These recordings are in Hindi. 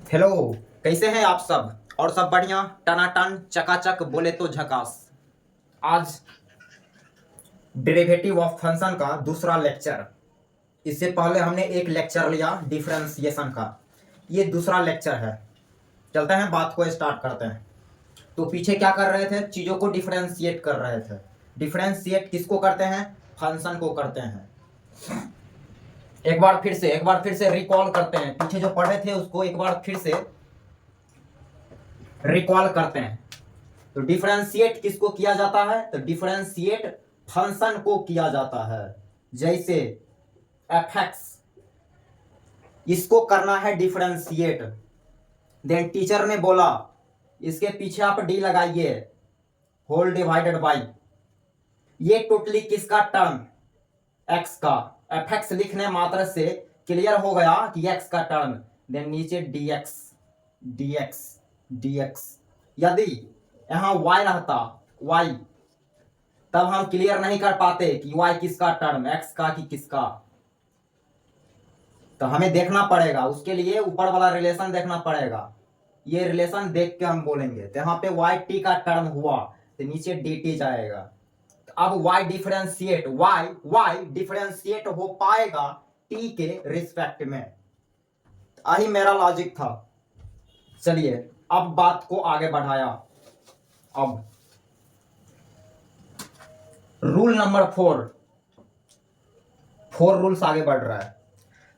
हेलो। कैसे हैं आप सब? और सब बढ़िया, टनाटन चकाचक, बोले तो झकास। आज डेरिवेटिव ऑफ फंक्शन का दूसरा लेक्चर। इससे पहले हमने एक लेक्चर लिया डिफरेंशिएशन का, ये दूसरा लेक्चर है। चलते हैं, बात को स्टार्ट करते हैं। तो पीछे क्या कर रहे थे? चीज़ों को डिफरेंशिएट कर रहे थे। डिफरेंशिएट किसको करते हैं? फंक्शन को करते हैं। एक बार फिर से रिकॉल करते हैं, पीछे जो पढ़े थे उसको एक बार फिर से रिकॉल करते हैं। तो डिफरेंशिएट किसको किया जाता है? तो डिफरेंशिएट फंक्शन को किया जाता है। जैसे एफ एक्स, इसको करना है डिफरेंशिएट। देन टीचर ने बोला इसके पीछे आप डी लगाइए, होल डिवाइडेड बाई, ये टोटली किसका टर्म? एक्स का। एफ एक्स लिखने मात्र से क्लियर हो गया कि एक्स का टर्म। देन नीचे D x, D x, D x. यदि यहां y रहता, y, तब हम क्लियर नहीं कर पाते कि y किसका टर्म, x का कि किसका। तो हमें देखना पड़ेगा, उसके लिए ऊपर वाला रिलेशन देखना पड़ेगा। ये रिलेशन देख के हम बोलेंगे। तो यहाँ पे y t का टर्म हुआ तो नीचे dt जाएगा। तो अब y डिफरेंशिएट, y डिफरेंशिएट हो पाएगा t के रिस्पेक्ट में। यही मेरा लॉजिक था। चलिए अब बात को आगे बढ़ाया। अब रूल नंबर 4 रूल्स आगे बढ़ रहा है।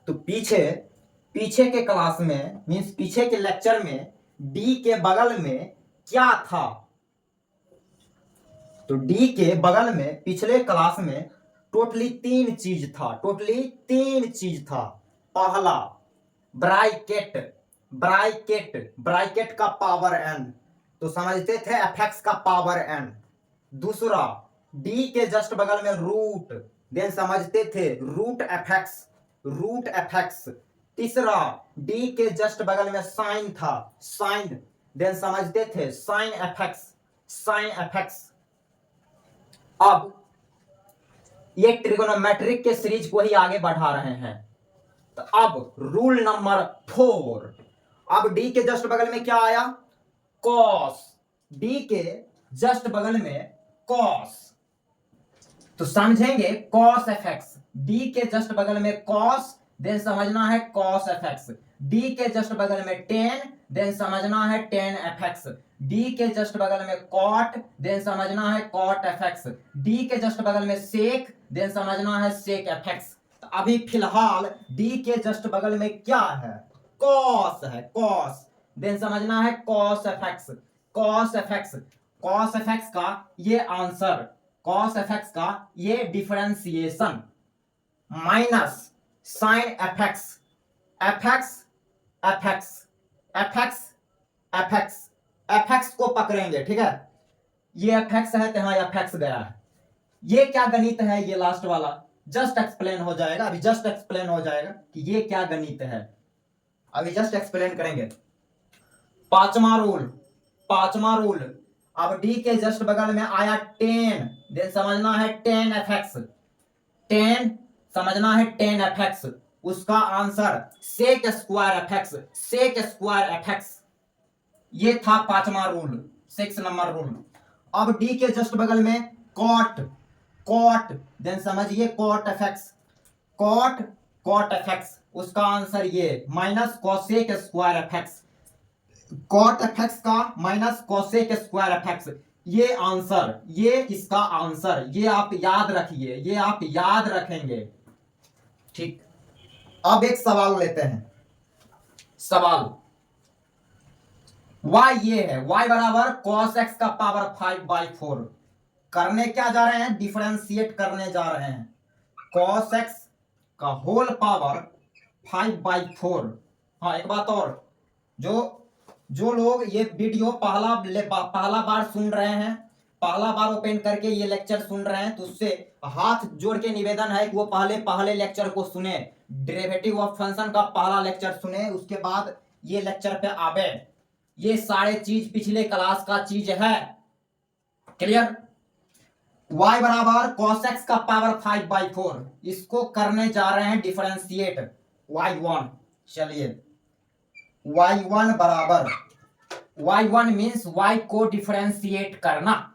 तो पीछे के क्लास में, मींस पीछे के लेक्चर में डी के बगल में क्या था? तो डी के बगल में पिछले क्लास में टोटली तीन चीज था। पहला ब्रैकेट, ब्रैकेट का पावर n, तो समझते थे एफ एक्स का पावर n। दूसरा डी के जस्ट बगल में रूट, देन समझते थे रूट एफ एक्स। तीसरा डी के जस्ट बगल में साइन था, साइन, देन समझते थे साइन एफ एक्स। अब ये ट्रिगोनोमेट्रिक के सीरीज को ही आगे बढ़ा रहे हैं। तो अब रूल नंबर 4, अब डी के जस्ट बगल में क्या आया? कॉस। डी के जस्ट बगल में कॉस, तो समझेंगे कॉस एफ एक्स। डी के जस्ट बगल में कॉस, देन समझना है कॉस एफ एक्स। डी के जस्ट बगल में टेन, देन समझना है टेन एफ एक्स। डी के जस्ट बगल में कॉट, देन समझना है कॉट एफ एक्स। डी के जस्ट बगल में सेक, देन समझना है सेक एफ एक्स। तो अभी फिलहाल डी के जस्ट बगल में क्या है? कॉस है, कॉस, देन समझना है cos f x. Cos f x, cos f x का ये आंसर, कॉस एफ एक्स का ये differentiation minus sine f x, f x, f x, f x, f x, f x को पकड़ेंगे, ठीक है? ये एफ एक्स है तो यहां एफ एक्स गया है। ये क्या गणित है? ये लास्ट वाला जस्ट एक्सप्लेन हो जाएगा, अभी जस्ट एक्सप्लेन हो जाएगा कि ये क्या गणित है। अभी जस्ट एक्सप्लेन करेंगे। पांचवा रूल, अब डी के जस्ट बगल में आया 10, देन समझना है 10 एफ एक्स, 10 समझना है 10 एफ एक्स। उसका answer sec square F x, sec square F X. ये था पांचवा रूल, 6 नंबर रूल। अब डी के जस्ट बगल में कॉट, देन समझिए cot F X, cot F X. उसका आंसर ये minus cosec square F X, cot F x का minus cosec square F X. ये आंसर, ये इसका आंसर, ये आप याद रखिए, ये आप याद रखेंगे, ठीक? अब एक सवाल लेते हैं। सवाल y ये है, y बराबर cos x का पावर 5/4। करने क्या जा रहे हैं? डिफरेंशिएट करने जा रहे हैं। cos x का होल पावर 5/4। हाँ, एक बात और, जो लोग ये वीडियो पहला बार सुन रहे हैं, पहला बार ओपन करके ये लेक्चर सुन रहे हैं, तो उससे हाथ जोड़ के निवेदन है कि वो पहले लेक्चर को सुने, डेरिवेटिव ऑफ फंक्शन का पहला लेक्चर सुने, उसके बाद ये लेक्चर पे आवे। ये सारे चीज पिछले क्लास का चीज है, क्लियर? y बराबर cos x का पावर 5/4, इसको करने जा रहे हैं डिफरेंशिएट y1। चलिए y1 बराबर, y1 मीन्स y को डिफरेंशिएट करना।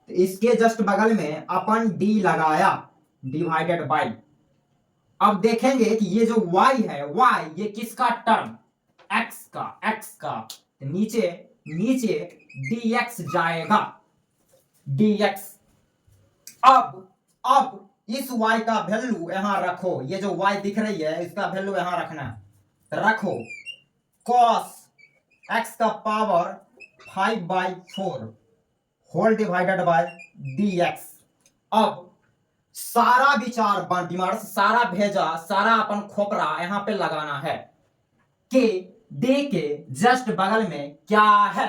तो इसके जस्ट बगल में अपन d लगाया डिवाइडेड बाई। अब देखेंगे कि ये जो y है, y ये किसका टर्म, x का नीचे नीचे dx जाएगा, dx। अब इस y का वैल्यू यहां रखो, ये जो y दिख रही है इसका वैल्यू यहां रखना है, रखो cos x का power 5/4 whole divided by dx। अब सारा विचार दिमाग से सारा भेजा, सारा अपन खोपरा यहां पे लगाना है कि d के जस्ट बगल में क्या है।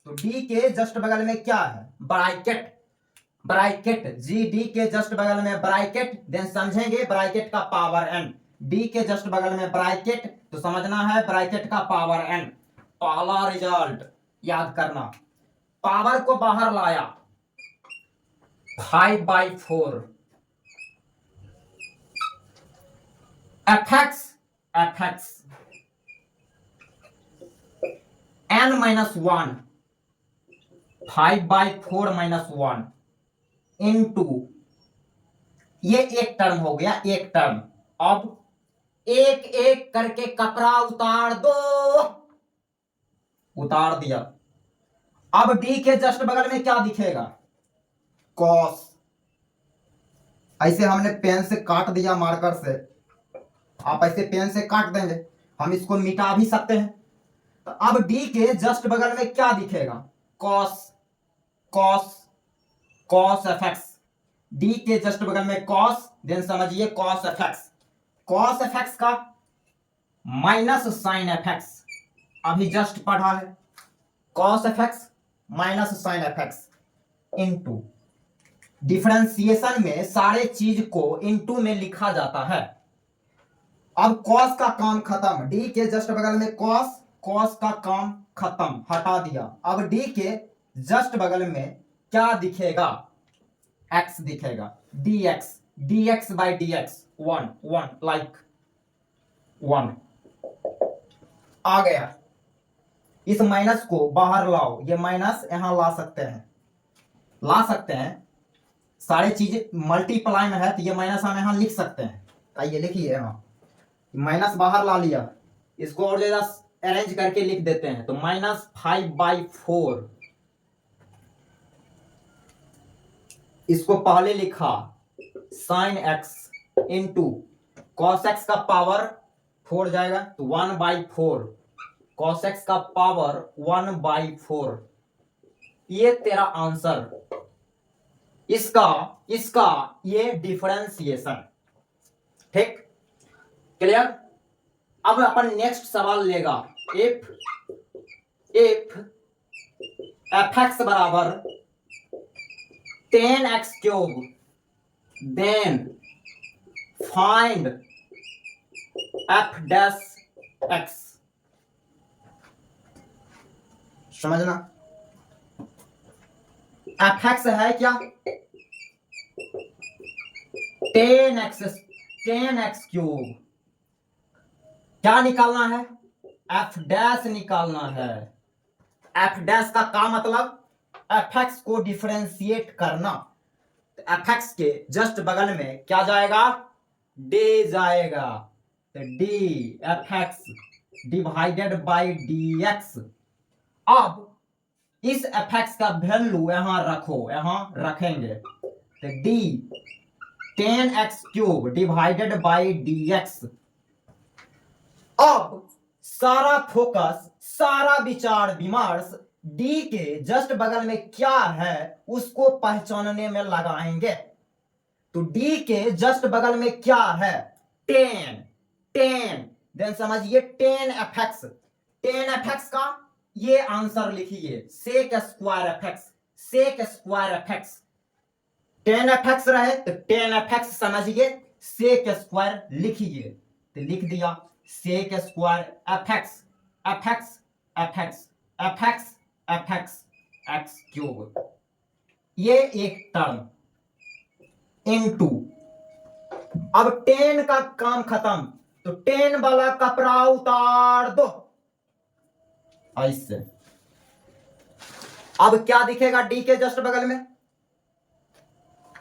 तो d के जस्ट बगल में क्या है, ब्रैकेट, ब्रैकेट जी, डी के जस्ट बगल में ब्रैकेट, देन समझेंगे ब्रैकेट का पावर n, डी के जस्ट बगल में ब्रैकेट तो समझना है ब्रैकेट का पावर n। पहला रिजल्ट याद करना, पावर को बाहर लाया 5/4 fx n minus 1 5/4 minus 1 into, ये एक टर्म हो गया, एक टर्म। अब एक एक करके कपड़ा उतार दो, उतार दिया। अब डी के जस्ट बगल में क्या दिखेगा, कॉस। ऐसे हमने पेन से काट दिया मार्कर से, आप ऐसे पेन से काट देंगे, हम इसको मिटा भी सकते हैं। तो अब डी के जस्ट बगल में क्या दिखेगा, cos, cos, cos f x. डी के जस्ट बगल में कॉस, देन समझिए cos f x, cos f x का माइनस साइन एफ एक्स, अभी जस्ट पढ़ा है, cos f x minus sine f x into, differentiation में सारे चीज को इंटू में लिखा जाता है। अब कॉस का काम खत्म, डी के जस्ट बगल में कॉस, कॉस का काम खत्म, हटा दिया। अब डी के जस्ट बगल में क्या दिखेगा, x दिखेगा, dx, dx by dx 1 like 1 आ गया। इस माइनस को बाहर लाओ, ये माइनस यहां ला सकते हैं, ला सकते हैं, सारी चीज मल्टीप्लाई में है तो ये माइनस हम यहां लिख सकते हैं। आइए लिखिए, यहां माइनस बाहर ला लिया, इसको और ज्यादा अरेंज करके लिख देते हैं। तो -5/4, इसको पहले लिखा sine x into cos x का पावर 4 जाएगा तो 1/4, कॉस एक्स का पावर 1/4, ये तेरा आंसर। इसका ये डिफरेंशिएशन, ठीक, क्लियर। अब अपन नेक्स्ट सवाल लेगा, इफ एफ एक्स बराबर 10x³ then find f dash x। समझना, एफ एक्स है क्या, 10x³ क्या निकालना है, एफ डैश निकालना है। एफ डैश का क्या मतलब, एफ एक्स को डिफरेंशिएट करना। तो एफ एक्स के जस्ट बगल में क्या जाएगा, डी जाएगा, तो D F x divided by D x. अब इस एफ एक्स का वैल्यू यहां रखो, यहां रखेंगे, तो D 10x³ divided by D x. अब सारा फोकस, सारा विचार विमर्श डी के जस्ट बगल में क्या है उसको पहचानने में लगाएंगे। तो डी के जस्ट बगल में क्या है, 10, देन समझिए 10f(x), 10f(x) का ये आंसर लिखिए, sec square F x, sec square F x. 10f(x) रहे तो 10f(x) समझिए, सेक स्क्वायर लिखिए, तो लिख दिया sec square F x, f x, f x, f x, f x, x³, ये एक टर्म इनटू। अब 10 का काम खत्म, तो 10 वाला कपड़ा उतार दो, ऐसे। अब क्या दिखेगा डी के जस्ट बगल में?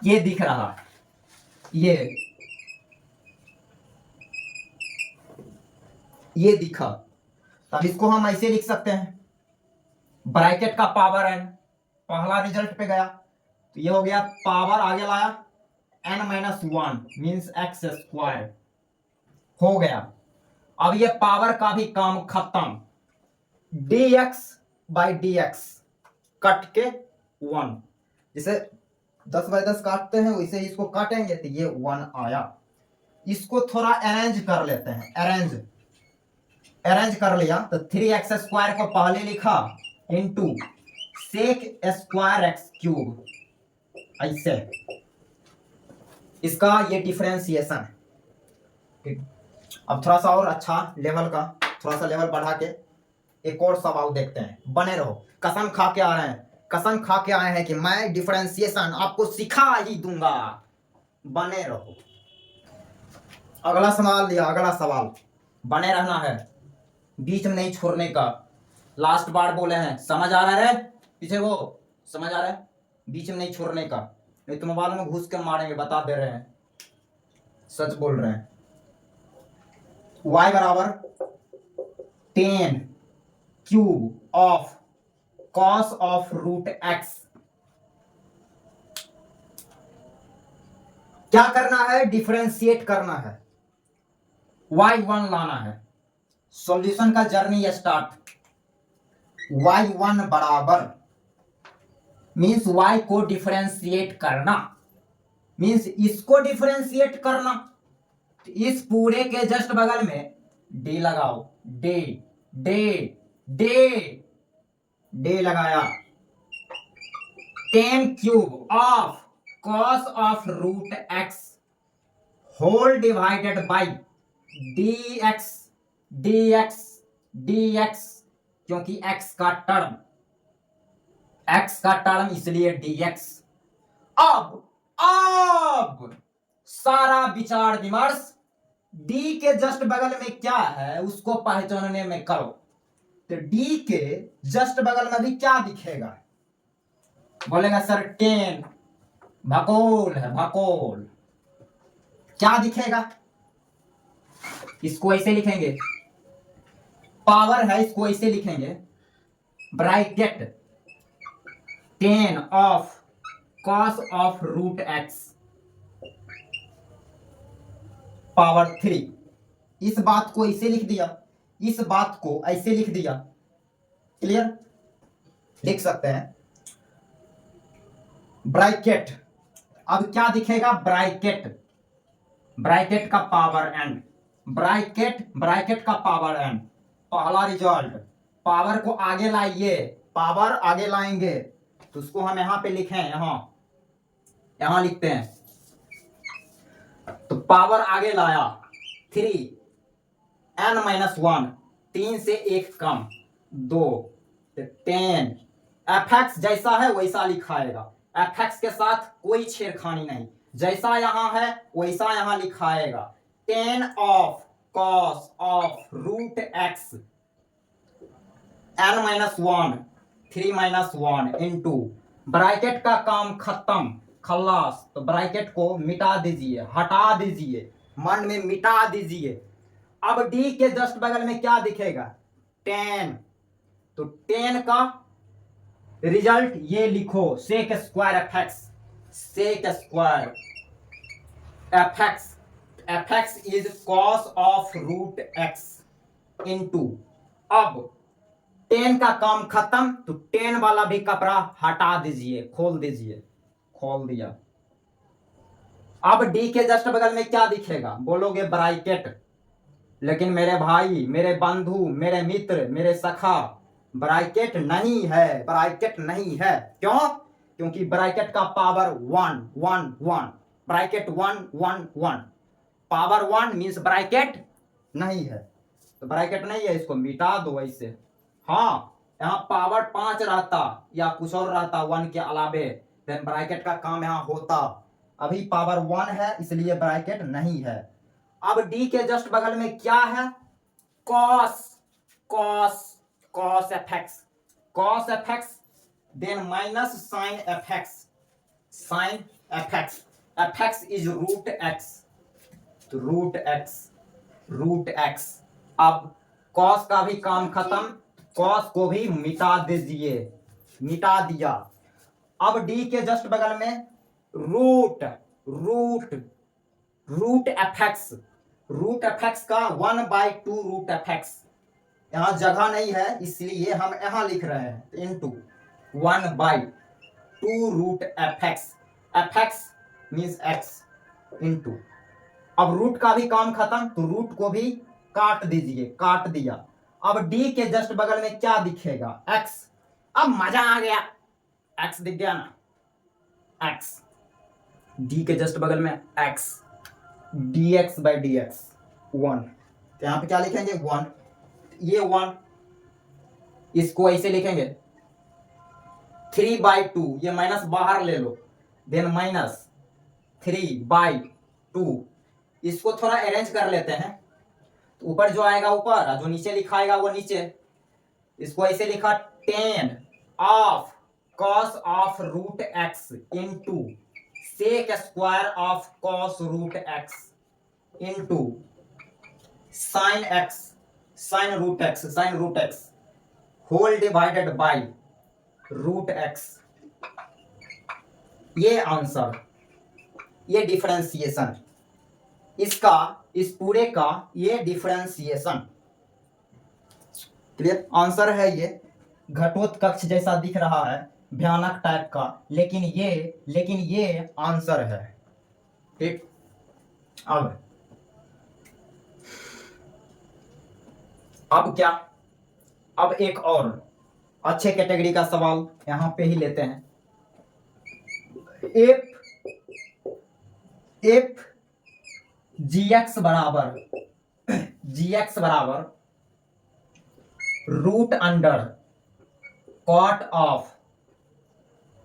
ये दिख रहा है, ये दिखा। तब इसको हम ऐसे लिख सकते हैं, ब्रैकेट का पावर एन, पहला रिजल्ट पे गया तो ये हो गया, पावर आगे लाया n-1 मींस x स्क्वायर हो गया। अब ये पावर का भी काम खत्म, dx बाई dx कट के 1, जिसे 10/10 काटते हैं वैसे इसको काटेंगे तो ये 1 आया। इसको थोड़ा अरेंज कर लेते हैं, अरेंज कर लिया तो 3x स्क्वायर को पहले लिखा into sec square x cube, ऐसे। इसका ये डिफरेंशिएशन है। अब थोड़ा सा और अच्छा लेवल का, थोड़ा सा लेवल बढ़ा के एक और सवाल देखते हैं, बने रहो। कसम खा के आ रहे हैं, कसम खा के आए हैं कि मैं डिफरेंशिएशन आपको सिखा ही दूंगा, बने रहो। अगला सवाल लिया, अगला सवाल, बने रहना है, बीच में नहीं छोड़ने का। लास्ट बार बोले हैं, समझ आ रहा है पीछे वो, समझ आ रहा है, बीच में नहीं छोड़ने का, नहीं तो मोबाइल में घुस के मारेंगे, बता दे रहे हैं, सच बोल रहे हैं। y बराबर 10 cube of cos of root x. क्या करना है? डिफरेंशिएट करना है, y1 लाना है। सॉल्यूशन का जर्नी स्टार्ट। y1 बराबर मींस y को डिफरेंशिएट करना, मींस इसको डिफरेंशिएट करना। तो इस पूरे के जस्ट बगल में d लगाओ, d लगाया। 10 cube of cos of root x whole divided by dx, क्योंकि x का टर्म इसलिए dx। अब सारा विचार विमर्श d के जस्ट बगल में क्या है उसको पहचानने में करो। तो d के जस्ट बगल में भी क्या दिखेगा? बोलेगा सर 10, भकोल है, भकोल। क्या दिखेगा? इसको ऐसे लिखेंगे, पावर है, इसको ऐसे लिखेंगे, bracket 10 of cos of root x power 3। इस बात को ऐसे लिख दिया, इस बात को ऐसे लिख दिया, क्लियर? लिख सकते हैं ब्रैकेट। अब क्या दिखेगा? ब्रैकेट का पावर n, ब्रैकेट का पावर n। पहला रिजल्ट, पावर को आगे लाइए, पावर आगे लाएंगे तो उसको हम यहां पे लिखें, यहां लिखते हैं। तो पावर आगे लाया 3n-1, 3 से 1 कम 2, 10। fx जैसा है वैसा लिखाएगा, fx के साथ कोई छेड़खानी नहीं, जैसा यहां है वैसा यहां लिखाएगा। 10 of cos of root x n-1 3-1 into bracket का काम खत्म, खल्लास। तो ब्रैकेट को मिटा दीजिए, हटा दीजिए, मन में मिटा दीजिए। अब d के जस्ट बगल में क्या दिखेगा? 10। तो 10 का रिजल्ट ये लिखो, sec square fx, sec square fx is cos of root x into. अब 10 का काम खत्म, तो 10 वाला भी कपड़ा हटा दीजिए, खोल दीजिए, खोल दिया। अब d के जस्ट बगल में क्या दिखेगा? बोलोगे ब्रैकेट, लेकिन मेरे भाई, मेरे बंधु, मेरे मित्र, मेरे सखा, ब्रैकेट नहीं है, ब्रैकेट नहीं है। क्यों? क्योंकि ब्रैकेट का power 1 1 1, bracket 1 1 1, power 1 means bracket नहीं है। तो ब्रैकेट नहीं है, इसको मिटा दो ऐसे। हाँ, यहाँ पावर 5 रहता या कुछ और रहता 1 के अलावे, देन ब्रैकेट का काम यहाँ होता। अभी पावर 1 है इसलिए ब्रैकेट नहीं है। अब d के जस्ट बगल में क्या है? Cos cos fx, then minus sin fx, fx is root x। अब cos का भी काम खत्म, cos को भी मिटा दीजिए, मिटा दिया। अब d के जस्ट बगल में रूट fx का 1/2 रूट fx, यहां जगह नहीं है इसलिए हम यहां लिख रहे हैं into 1/2 root fx means x into. अब रूट का भी काम खत्म तो रूट को भी काट दीजिए, काट दिया। अब d के जस्ट बगल में क्या दिखेगा? x। अब मजा आ गया, x दिख गया ना, x, d के जस्ट बगल में x, dx/dx 1, तो यहां पे क्या लिखेंगे? 1, ये 1, इसको ऐसे लिखेंगे 3/2, ये माइनस बाहर ले लो, देन माइनस 3/2, इसको थोड़ा अरेंज कर लेते हैं, तो ऊपर जो आएगा ऊपर, जो नीचे लिखा आएगा वो नीचे। इसको ऐसे लिखा 10 of cos of root x into sec square of cos root x into sin root x whole divided by root x। ये आंसर, ये डिफरेंशिएशन, इसका, इस पूरे का ये डिफरेंशिएशन। क्लियर? आंसर है ये। घटोत्कच जैसा दिख रहा है, भयानक टाइप का, लेकिन ये आंसर है। ठीक, अब क्या? अब एक और अच्छे कैटेगरी का सवाल यहां पे ही लेते हैं। इफ gx बराबर root under cot of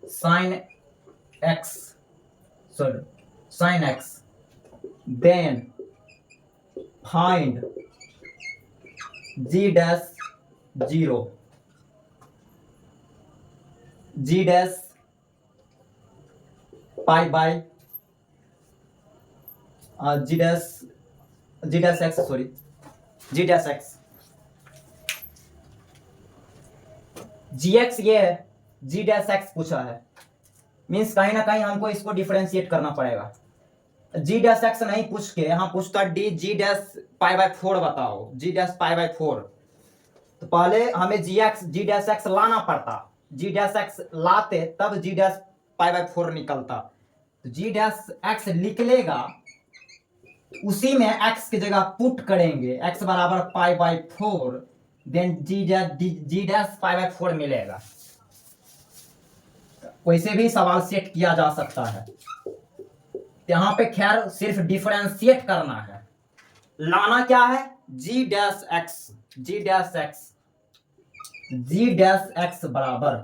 sin x, then find g dash pi by g dash x, gx ये है, g dash x पूछा है, मीन्स कहीं ना कहीं हमको इसको डिफरेंशिएट करना पड़ेगा। g dash x नहीं पूछ के यहाँ पूछता g dash pi/4 बताओ, g dash pi/4, तो पहले हमें g dash x लाना पड़ता, g dash x लाते तब g dash pi/4 निकलता, तो g dash x निकलेगा, उसी में x की जगह पुट करेंगे, x बराबर pi/4, then g dash pi/4 मिलेगा। वैसे भी सवाल सेट किया जा सकता है, यहां पे खैर सिर्फ डिफरेंशिएट करना है। लाना क्या है? g dash x बराबर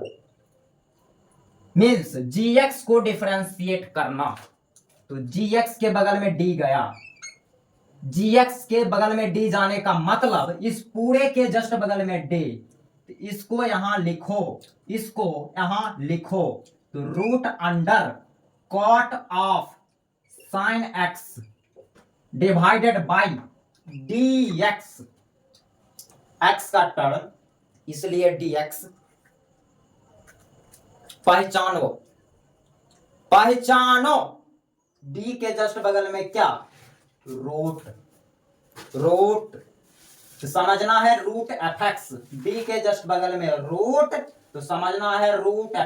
मीन्स gx को डिफरेंशिएट करना, तो gx के बगल में d गया, gx के बगल में d जाने का मतलब इस पूरे के जस्ट बगल में d, इसको यहां लिखो, तो root under cot of sin x divided by dx, x का टर्म इसलिए dx। पहचानो d के जस्ट बगल में क्या? रूट, तो समझना है रूट fx, d के जस्ट बगल में रूट, तो समझना है रूट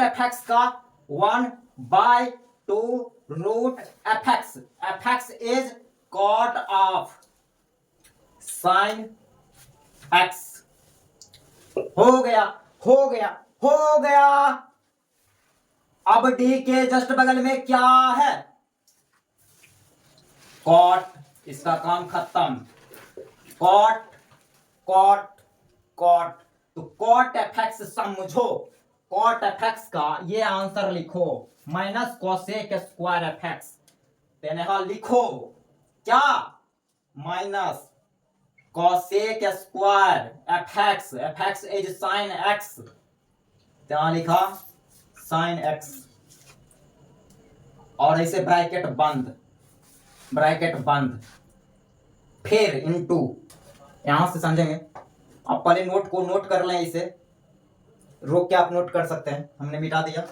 fx का 1/2 root fx is cot of sin x। हो गया। अब d के जस्ट बगल में क्या है? cot, इसका काम खत्म, cot, तो cot fx समझो, cot fx का ये आंसर लिखो, माइनस cosec स्क्वायर fx, यहां लिखो क्या? Minus cosec square F x is sine x, क्या लिखा साइन एक्स, और ऐसे ब्रैकेट बंद, फिर इनटू, यहां से समझेंगे। आप पहले नोट को नोट कर लें, इसे रोक के आप नोट कर सकते हैं। हमने मिटा दिया,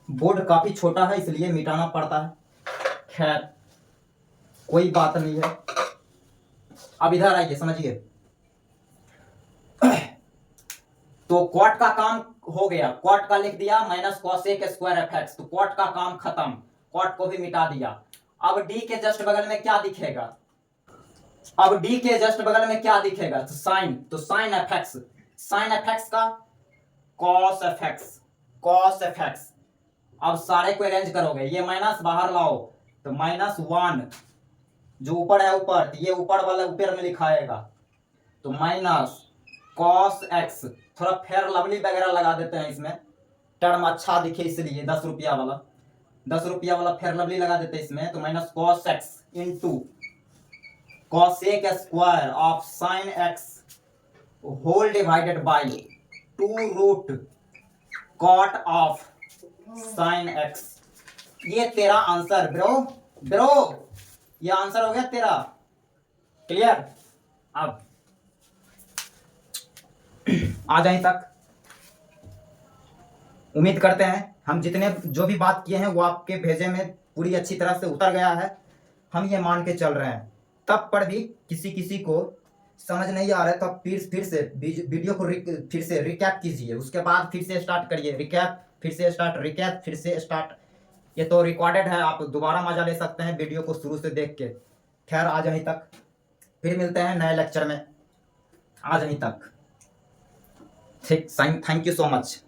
बोर्ड काफी छोटा है इसलिए मिटाना पड़ता है, खैर कोई बात नहीं है। अब इधर आइए, समझिए। तो क्वाट का काम हो गया, क्वाट का लिख दिया minus cosec square F x, तो क्वाट का काम खत्म, क्वाट को भी मिटा दिया। अब डी के जस्ट बगल में क्या दिखेगा, अब डी के जस्ट बगल में क्या दिखेगा, तो साइन, तो साइन एफ एक्स का कॉस एफ एक्स। अब सारे को अरेंज करोगे, ये माइनस बाहर लाओ, तो -1 जो ऊपर है ऊपर, तो ये ऊपर वाला ऊपर में लिखाएगा, तो माइनस कॉस एक्स, थोड़ा फेयर लवली वगैरह लगा देते हैं इसमें, टर्म अच्छा दिखे इसलिए 10 रुपया वाला फेयर लवली लगा देते हैं इसमें, तो minus cos x into cosec square of sine x whole divided by 2 root cot of sine x. ये तेरा आंसर ब्रो, ये आंसर हो गया तेरा, क्लियर। अब आ जाए तक, उम्मीद करते हैं हम जितने जो भी बात किए हैं वो आपके भेजे में पूरी अच्छी तरह से उतर गया है, हम ये मान के चल रहे हैं। तब पर भी किसी को समझ नहीं आ रहा है तो आप फिर से वीडियो को फिर से रिकैप कीजिए, उसके बाद फिर से स्टार्ट करिए, रिकैप फिर से स्टार्ट। ये तो रिकॉर्डेड है, आप दोबारा मजा ले सकते हैं वीडियो को शुरू से देख के। खैर आज यहीं तक, फिर मिलते हैं नए लेक्चर में, आज यहीं तक, ठीक। Thank you so much.